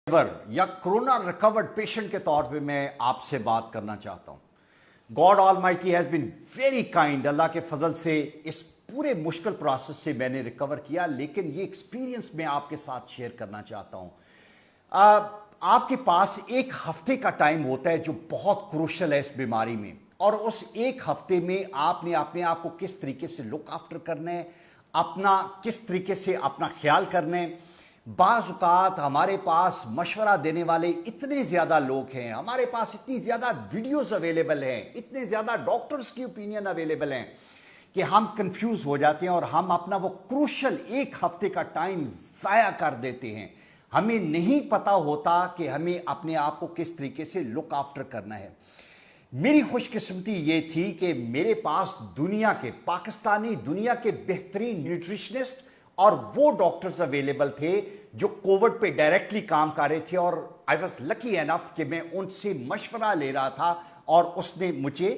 या corona recovered patient के तौर पे मैं आपसे बात करना चाहता हूं। God Almighty has been very kind. अल्लाह के फजल से इस पूरे मुश्किल प्रोसेस से मैंने रिकवर किया, लेकिन ये एक्सपीरियंस मैं आपके साथ शेयर करना चाहता हूं। आपके पास एक हफ्ते का टाइम होता है जो बहुत क्रूशल है इस बीमारी में, और उस एक हफ्ते में आपने अपने आप को किस तरीके से लुक आफ्टर करना है, अपना किस तरीके से अपना ख्याल करना है। बाज़ औक़ात हमारे पास मशवरा देने वाले इतने ज़्यादा लोग हैं, हमारे पास इतनी ज़्यादा वीडियोस अवेलेबल हैं, इतने ज़्यादा डॉक्टर्स की ओपिनियन अवेलेबल हैं कि हम कंफ्यूज हो जाते हैं और हम अपना वो क्रूशल एक हफ्ते का टाइम ज़ाया कर देते हैं। हमें नहीं पता होता कि हमें अपने आप को किस तरीके से लुक आफ्टर करना है। मेरी खुशकिस्मती ये थी कि मेरे पास दुनिया के पाकिस्तानी दुनिया के बेहतरीन न्यूट्रिशनिस्ट और वो डॉक्टर्स अवेलेबल थे जो कोविड पे डायरेक्टली काम कर रहे थे, और आई वॉज लकी एनफ कि मैं उनसे मशवरा ले रहा था और उसने मुझे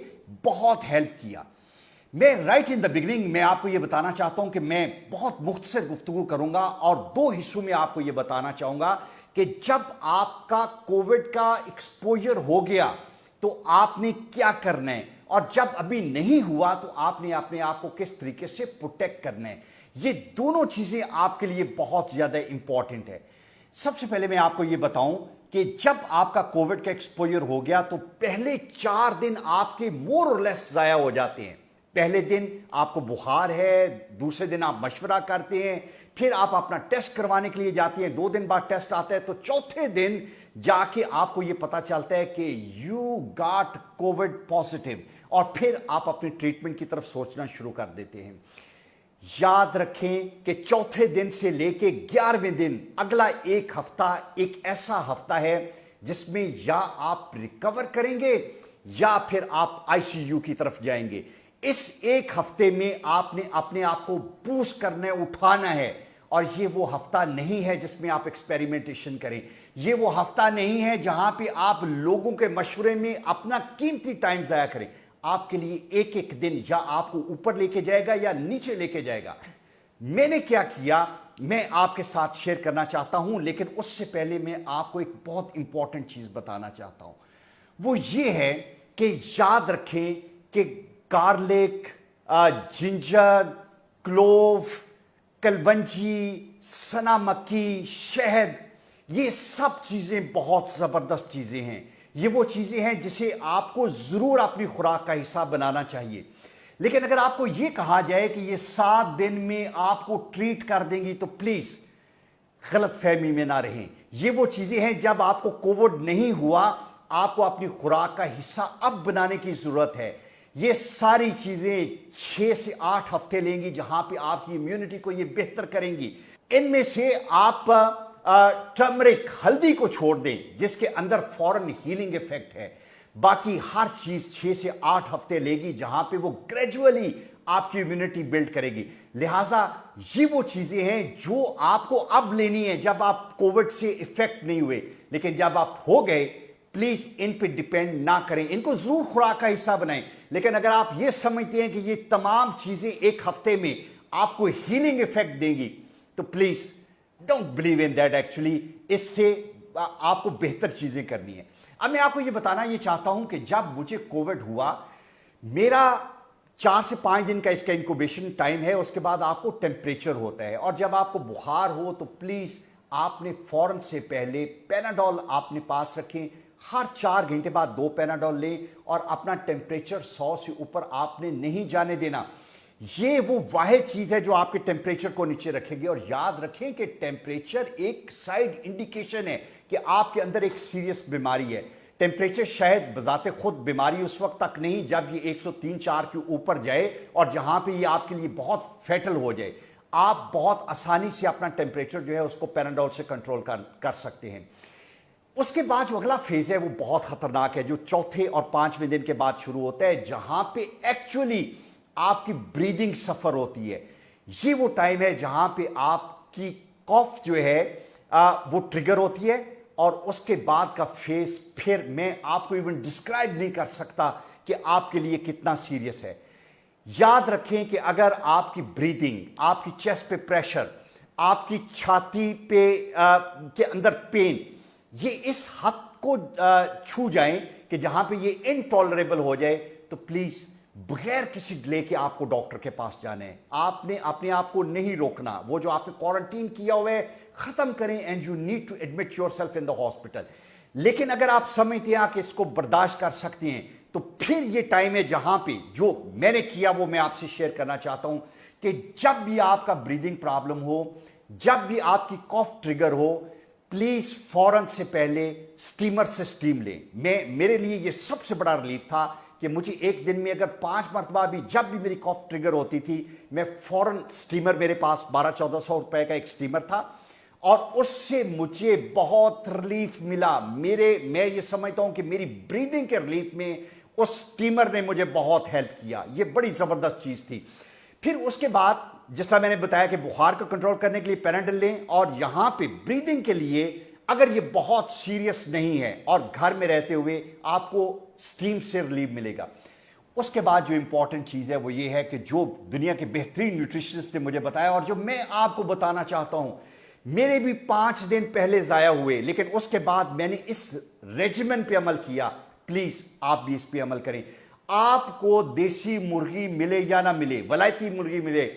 बहुत हेल्प किया। मैं राइट इन द बिगिनिंग मैं आपको ये बताना चाहता हूं कि मैं बहुत मुख्तसर गुफ्तगू करूंगा और दो हिस्सों में आपको ये बताना चाहूंगा कि जब आपका कोविड का एक्सपोजर हो गया तो आपने क्या करना है, और जब अभी नहीं हुआ तो आपने अपने आप को किस तरीके से प्रोटेक्ट करना है। ये दोनों चीजें आपके लिए बहुत ज्यादा इंपॉर्टेंट है। सबसे पहले मैं आपको ये बताऊं कि जब आपका कोविड का एक्सपोजर हो गया तो पहले 4 दिन आपके मोर और लेस जाया हो जाते हैं। पहले दिन आपको बुखार है, दूसरे दिन आप मशवरा करते हैं, फिर आप अपना टेस्ट करवाने के लिए जाते हैं, 2 दिन बाद टेस्ट आता है, तो चौथे दिन जाके आपको यह पता चलता है कि यू गॉट कोविड पॉजिटिव, और फिर आप अपने ट्रीटमेंट की तरफ सोचना शुरू कर देते हैं। याद रखें कि चौथे दिन से लेके 11वें दिन अगला एक हफ्ता एक ऐसा हफ्ता है जिसमें या आप रिकवर करेंगे या फिर आप आईसीयू की तरफ जाएंगे। इस एक हफ्ते में आपने अपने आप को बूस्ट करना है, उठाना है, और ये वो हफ्ता नहीं है जिसमें आप एक्सपेरिमेंटेशन करें। ये वो हफ्ता नहीं है जहां पे आप लोगों के मशवरे में अपना कीमती टाइम जाया करें। आपके लिए एक एक दिन या आपको ऊपर लेके जाएगा या नीचे लेके जाएगा। मैंने क्या किया मैं आपके साथ शेयर करना चाहता हूं, लेकिन उससे पहले मैं आपको एक बहुत इंपॉर्टेंट चीज बताना चाहता हूं। वो ये है कि याद रखें कि गार्लिक, जिंजर, क्लोव, कलवंजी, सना मक्खी, शहद, ये सब चीजें बहुत जबरदस्त चीजें हैं। ये वो चीजें हैं जिसे आपको जरूर अपनी खुराक का हिस्सा बनाना चाहिए। लेकिन अगर आपको यह कहा जाए कि ये 7 दिन में आपको ट्रीट कर देंगी तो प्लीज गलत फहमी में ना रहें। ये वो चीजें हैं जब आपको कोविड नहीं हुआ, आपको अपनी खुराक का हिस्सा अब बनाने की जरूरत है। ये सारी चीजें 6 से 8 हफ्ते लेंगी जहां पे आपकी इम्यूनिटी को ये बेहतर करेंगी। इनमें से आप टर्मरिक, हल्दी को छोड़ दें जिसके अंदर फॉरन हीलिंग इफेक्ट है। बाकी हर चीज 6 से 8 हफ्ते लेगी जहां पे वो ग्रेजुअली आपकी इम्यूनिटी बिल्ड करेगी। लिहाजा ये वो चीजें हैं जो आपको अब लेनी है जब आप कोविड से इफेक्ट नहीं हुए, लेकिन जब आप हो गए प्लीज इन पे डिपेंड ना करें। इनको जरूर खुराक का हिस्सा बनाएं, लेकिन अगर आप ये समझते हैं कि ये तमाम चीजें एक हफ्ते में आपको हीलिंग इफेक्ट देंगी तो please don't believe in that. Actually इससे आपको बेहतर चीजें करनी है। अब मैं आपको ये बताना ये चाहता हूं कि जब मुझे कोविड हुआ, मेरा 4 से 5 दिन का इसका इंक्यूबेशन टाइम है। उसके बाद आपको टेम्परेचर होता है, और जब आपको बुखार हो तो प्लीज आपने फौरन से पहले पैनाडोल आपने पास रखें। हर 4 घंटे बाद 2 पैनाडोल लें, और अपना टेम्परेचर 100 से ऊपर आपने नहीं जाने देना। ये वो वाहिद चीज है जो आपके टेम्परेचर को नीचे रखेगी। और याद रखें कि टेम्परेचर एक साइड इंडिकेशन है कि आपके अंदर एक सीरियस बीमारी है। टेम्परेचर शायद बजाते खुद बीमारी उस वक्त तक नहीं जब ये 103-4 के ऊपर जाए और जहां पे ये आपके लिए बहुत फैटल हो जाए। आप बहुत आसानी से अपना टेम्परेचर जो है उसको पैनाडोल से कंट्रोल कर सकते हैं। उसके बाद जो अगला फेज है वो बहुत खतरनाक है, जो चौथे और 5वें दिन के बाद शुरू होता है, जहां पे एक्चुअली आपकी ब्रीदिंग सफर होती है। ये वो टाइम है जहां पे आपकी कॉफ जो है वो ट्रिगर होती है, और उसके बाद का फेज फिर मैं आपको इवन डिस्क्राइब नहीं कर सकता कि आपके लिए कितना सीरियस है। याद रखें कि अगर आपकी ब्रीदिंग, आपकी चेस्ट पे प्रेशर, आपकी छाती पे के अंदर पेन, یہ اس حد کو چھو جائیں کہ جہاں پہ یہ انٹالریبل ہو جائے تو پلیز بغیر کسی ڈیلے کے آپ کو ڈاکٹر کے پاس جانا ہے. آپ نے اپنے آپ کو نہیں روکنا. وہ جو آپ نے کوارنٹین کیا ہوا ہے ختم کریں and you need to admit yourself in the hospital. لیکن اگر آپ سمجھتے ہیں کہ اس کو برداشت کر سکتے ہیں تو پھر یہ ٹائم ہے جہاں پہ جو میں نے کیا وہ میں آپ سے شیئر کرنا چاہتا ہوں کہ جب بھی آپ کا بریدنگ پرابلم ہو, جب بھی آپ کی کاف ٹریگر ہو, پلیز فوراً سے پہلے سٹیمر سے سٹیم لیں. میرے لیے یہ سب سے بڑا ریلیف تھا کہ مجھے ایک دن میں اگر 5 مرتبہ بھی جب بھی میری کاف ٹریگر ہوتی تھی میں فوراً سٹیمر, میرے پاس 1200-1400 روپے کا ایک سٹیمر تھا اور اس سے مجھے بہت ریلیف ملا. میں یہ سمجھتا ہوں کہ میری بریدنگ کے ریلیف میں اس سٹیمر نے مجھے بہت ہیلپ کیا. یہ بڑی زبردست چیز تھی. پھر اس کے بعد جس طرح میں نے بتایا کہ بخار کو کنٹرول کرنے کے لیے پیناڈول لیں, اور یہاں پہ بریدنگ کے لیے اگر یہ بہت سیریس نہیں ہے اور گھر میں رہتے ہوئے آپ کو سٹیم سے ریلیف ملے گا. اس کے بعد جو امپورٹنٹ چیز ہے وہ یہ ہے کہ جو دنیا کے بہترین نیوٹریشنسٹ نے مجھے بتایا اور جو میں آپ کو بتانا چاہتا ہوں, میرے بھی 5 دن پہلے ضائع ہوئے لیکن اس کے بعد میں نے اس ریجیمن پہ عمل کیا. پلیز آپ بھی اس پہ عمل کریں. آپ کو دیسی مرغی ملے یا نہ ملے, ولایتی مرغی ملے,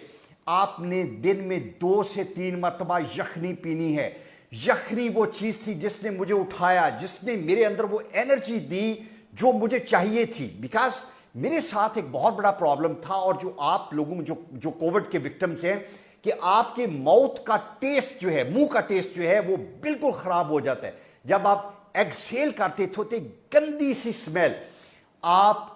آپ نے دن میں 2 سے 3 مرتبہ یخنی پینی ہے. یخنی وہ چیز تھی جس نے مجھے اٹھایا, جس نے میرے اندر وہ انرجی دی جو مجھے چاہیے تھی. بیکاز میرے ساتھ ایک بہت بڑا پرابلم تھا, اور جو آپ لوگوں جو کووڈ کے وکٹمز ہیں, کہ آپ کے ماؤتھ کا ٹیسٹ جو ہے, منہ کا ٹیسٹ جو ہے وہ بالکل خراب ہو جاتا ہے. جب آپ ایکسیل کرتے تھے گندی سی سمیل, آپ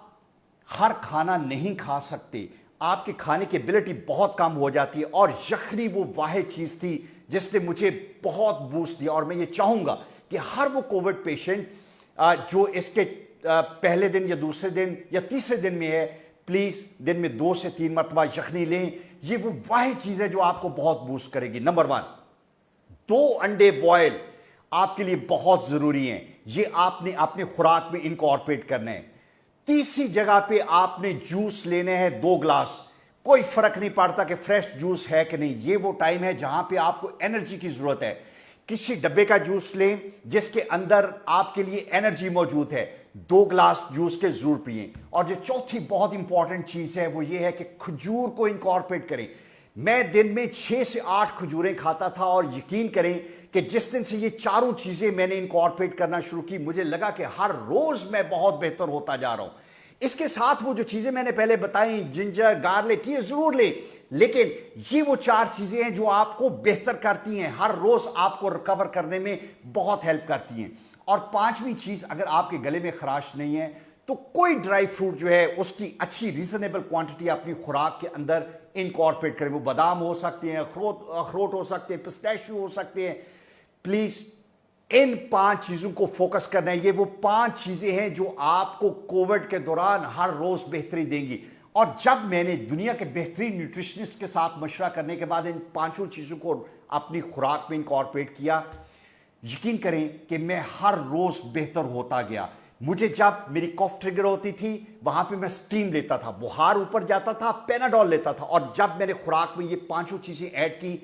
ہر کھانا نہیں کھا سکتے, آپ کے کھانے کی ایبلٹی بہت کم ہو جاتی ہے. اور یخنی وہ واحد چیز تھی جس نے مجھے بہت بوسٹ دیا. اور میں یہ چاہوں گا کہ ہر وہ کووڈ پیشنٹ جو اس کے پہلے دن یا دوسرے دن یا تیسرے دن میں ہے, پلیز دن میں 2 سے 3 مرتبہ یخنی لیں. یہ وہ واحد چیز ہے جو آپ کو بہت بوسٹ کرے گی. نمبر 1, 2 انڈے بوائل آپ کے لیے بہت ضروری ہیں. یہ آپ نے اپنے خوراک میں انکارپوریٹ کرنا ہے. تیسری جگہ پہ آپ نے جوس لینے ہیں 2 گلاس. کوئی فرق نہیں پڑتا کہ فریش جوس ہے کہ نہیں, یہ وہ ٹائم ہے جہاں پہ آپ کو انرجی کی ضرورت ہے. کسی ڈبے کا جوس لیں جس کے اندر آپ کے لیے انرجی موجود ہے. 2 گلاس جوس کے ضرور پئیں. اور جو چوتھی بہت امپورٹنٹ چیز ہے وہ یہ ہے کہ کھجور کو انکارپوریٹ کریں. میں دن میں 6 سے 8 کھجوریں کھاتا تھا, اور یقین کریں کہ جس دن سے یہ چاروں چیزیں میں نے انکارپوریٹ کرنا شروع کی, مجھے لگا کہ ہر روز میں بہت بہتر ہوتا جا رہا ہوں. اس کے ساتھ وہ جو چیزیں میں نے پہلے بتائیں, جنجر, گارلک, یہ ضرور لیں, لیکن یہ وہ 4 چیزیں ہیں جو آپ کو بہتر کرتی ہیں, ہر روز آپ کو ریکور کرنے میں بہت ہیلپ کرتی ہیں. اور 5ویں چیز, اگر آپ کے گلے میں خراش نہیں ہے تو کوئی ڈرائی فروٹ جو ہے اس کی اچھی ریزنیبل کوانٹٹی اپنی خوراک کے اندر انکارپوریٹ کریں. وہ بادام ہو سکتے ہیں, اخروٹ ہو سکتے ہیں, پسٹیشیو ہو سکتے ہیں. پلیز ان 5 چیزوں کو فوکس کرنا ہے. یہ وہ 5 چیزیں ہیں جو آپ کو کووڈ کے دوران ہر روز بہتری دیں گی. اور جب میں نے دنیا کے بہترین نیوٹریشنسٹ کے ساتھ مشورہ کرنے کے بعد ان 5 چیزوں کو اپنی خوراک میں انکارپوریٹ کیا, یقین کریں کہ میں ہر روز بہتر ہوتا گیا. مجھے جب میری کاف ٹریگر ہوتی تھی وہاں پہ میں سٹیم لیتا تھا, بخار اوپر جاتا تھا, پیناڈول لیتا تھا, اور جب میں نے خوراک میں یہ 5 چیزیں ایڈ کی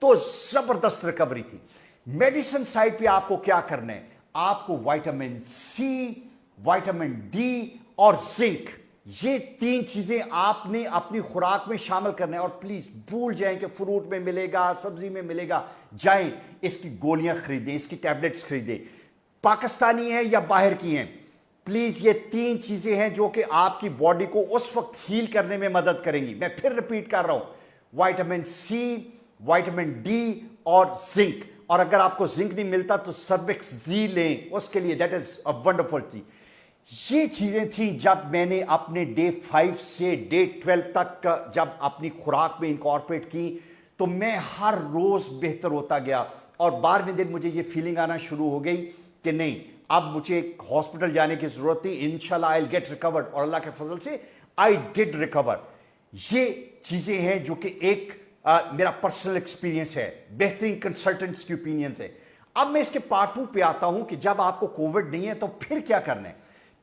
تو زبردست ریکوری تھی. میڈیسن سائڈ پہ آپ کو کیا کرنا ہے, آپ کو وائٹامن سی, وائٹامن ڈی اور زنک, یہ 3 چیزیں آپ نے اپنی خوراک میں شامل کرنا ہے. اور پلیز بھول جائیں کہ فروٹ میں ملے گا, سبزی میں ملے گا, جائیں اس کی گولیاں خریدیں, اس کی ٹیبلٹس خریدیں, پاکستانی ہیں یا باہر کی ہیں. پلیز یہ 3 چیزیں ہیں جو کہ آپ کی باڈی کو اس وقت ہیل کرنے میں مدد کریں گی. میں پھر ریپیٹ کر رہا ہوں, وائٹامن سی, وائٹامن ڈی اور زنک. اور اگر آپ کو زنک نہیں ملتا تو سروکس زی لیں, اس کے لیے دیٹ از اے ونڈرفل تھی. یہ چیزیں تھیں جب میں نے اپنے ڈے 5 سے ڈے 12 تک جب اپنی خوراک میں انکارپوریٹ کی تو میں ہر روز بہتر ہوتا گیا. اور 12ویں دن مجھے یہ فیلنگ آنا شروع ہو گئی کہ نہیں, اب مجھے ہاسپٹل جانے کی ضرورت تھی. انشاءاللہ آئی ول گیٹ ریکورڈ, اور اللہ کے فضل سے آئی ڈڈ ریکور. یہ چیزیں ہیں جو کہ ایک میرا پرسنل ایکسپیرینس ہے, بہترین کنسلٹنٹس کی اوپینینز ہے. اب میں اس کے پارٹ 2 پہ آتا ہوں کہ جب آپ کو کووڈ نہیں ہے تو پھر کیا کرنا ہے.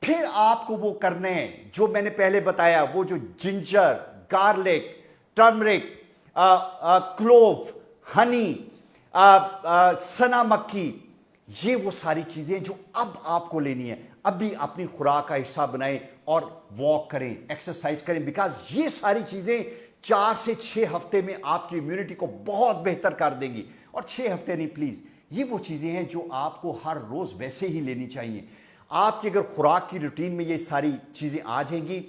پھر آپ کو وہ کرنا ہے جو میں نے پہلے بتایا, وہ جو جنجر, گارلک, ٹرمرک, کلوو, ہنی, سنا مکی, ये वो सारी चीजें जो अब आपको लेनी है, अभी अपनी खुराक का हिस्सा बनाएं और वॉक करें, एक्सरसाइज करें, बिकॉज ये सारी चीजें 4 से 6 हफ्ते में आपकी इम्यूनिटी को बहुत बेहतर कर देंगी। और 6 हफ्ते नहीं, प्लीज, ये वो चीजें हैं जो आपको हर रोज वैसे ही लेनी चाहिए। आपकी अगर खुराक की रूटीन में ये सारी चीजें आ जाएंगी,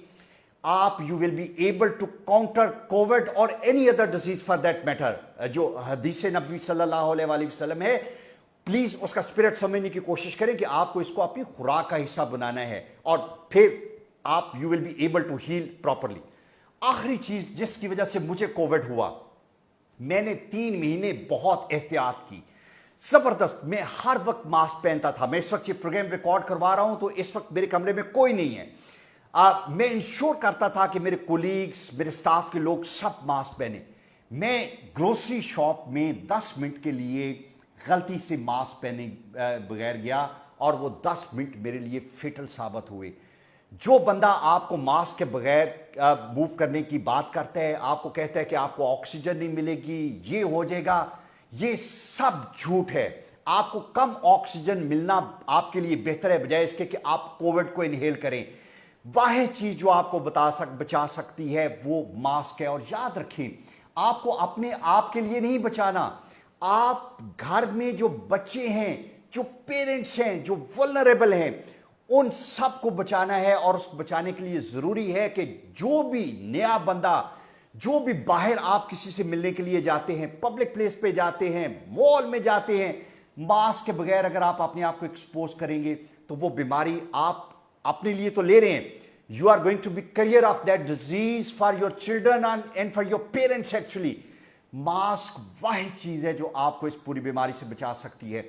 आप you will be able to counter Covid और any other disease for that matter. जो हदीस नबी सल्लल्लाहु अलैहि वसल्लम है, प्लीज उसका स्पिरिट समझने की कोशिश करें कि आपको इसको अपनी खुराक का हिस्सा बनाना है और फिर आप you will be able to heal properly. आखिरी चीज जिसकी वजह से मुझे कोविड हुआ, मैंने 3 महीने बहुत एहतियात की, जबरदस्त। मैं हर वक्त मास्क पहनता था। मैं इस वक्त ये प्रोग्राम रिकॉर्ड करवा रहा हूं तो इस वक्त मेरे कमरे में कोई नहीं है। मैं इंश्योर करता था कि मेरे कोलीग्स, मेरे स्टाफ के लोग सब मास्क पहने। मैं ग्रोसरी शॉप में 10 मिनट के लिए गलती से मास्क पहने बगैर गया और वो 10 मिनट मेरे लिए फेटल साबित हुए। जो बंदा आपको मास्क के बगैर मूव करने की बात करता है, आपको कहता है कि आपको ऑक्सीजन नहीं मिलेगी, ये हो जाएगा, ये सब झूठ है। आपको कम ऑक्सीजन मिलना आपके लिए बेहतर है बजाय इसके कि आप कोविड को इनहेल करें। वाहिद चीज जो आपको बचा सकती है वो मास्क है। और याद रखें, आपको अपने आप के लिए नहीं बचाना, आप घर में जो बच्चे हैं, जो पेरेंट्स हैं, जो वल्नरेबल हैं, उन सबको बचाना है। और उसको बचाने के लिए जरूरी है कि जो भी नया बंदा, जो भी बाहर आप किसी से मिलने के लिए जाते हैं, पब्लिक प्लेस पे जाते हैं, मॉल में जाते हैं, मास्क के बगैर अगर आप अपने आप को एक्सपोज करेंगे तो वो बीमारी आप अपने लिए तो ले रहे हैं, you are going to be carrier of that disease for your children and for your parents. Actually mask वही चीज है जो आपको इस पूरी बीमारी से बचा सकती है।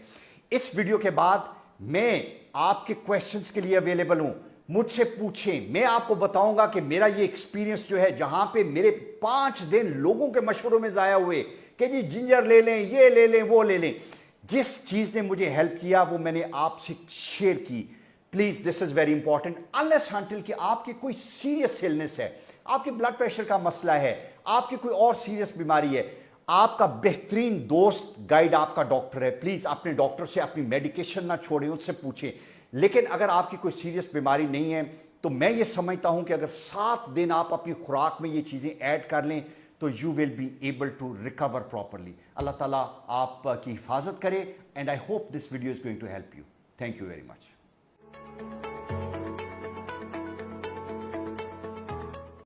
इस वीडियो के बाद मैं आपके क्वेश्चंस के लिए अवेलेबल हूं, मुझसे पूछें। मैं आपको बताऊंगा कि मेरा ये एक्सपीरियंस जो है, जहां पे मेरे 5 दिन लोगों के मशवरों में जाया हुए कि जी जिंजर ले लें, ये ले लें, वो ले लें, जिस चीज ने मुझे हेल्प किया वो मैंने आपसे शेयर की। Please, this is very important. Unless until कि आपकी कोई सीरियस इलनेस है, आपके ब्लड प्रेशर का मसला है, आपकी कोई और सीरियस बीमारी है, आपका बेहतरीन दोस्त गाइड आपका डॉक्टर है। प्लीज अपने डॉक्टर से अपनी मेडिकेशन ना छोड़ें, उससे पूछें। लेकिन अगर आपकी कोई सीरियस बीमारी नहीं है तो मैं ये समझता हूं कि अगर 7 दिन आप अपनी खुराक में ये चीजें ऐड कर लें तो you will be able to recover properly. अल्लाह ताला आपकी हिफाजत करे and I hope this video is going to help you. Thank you very much.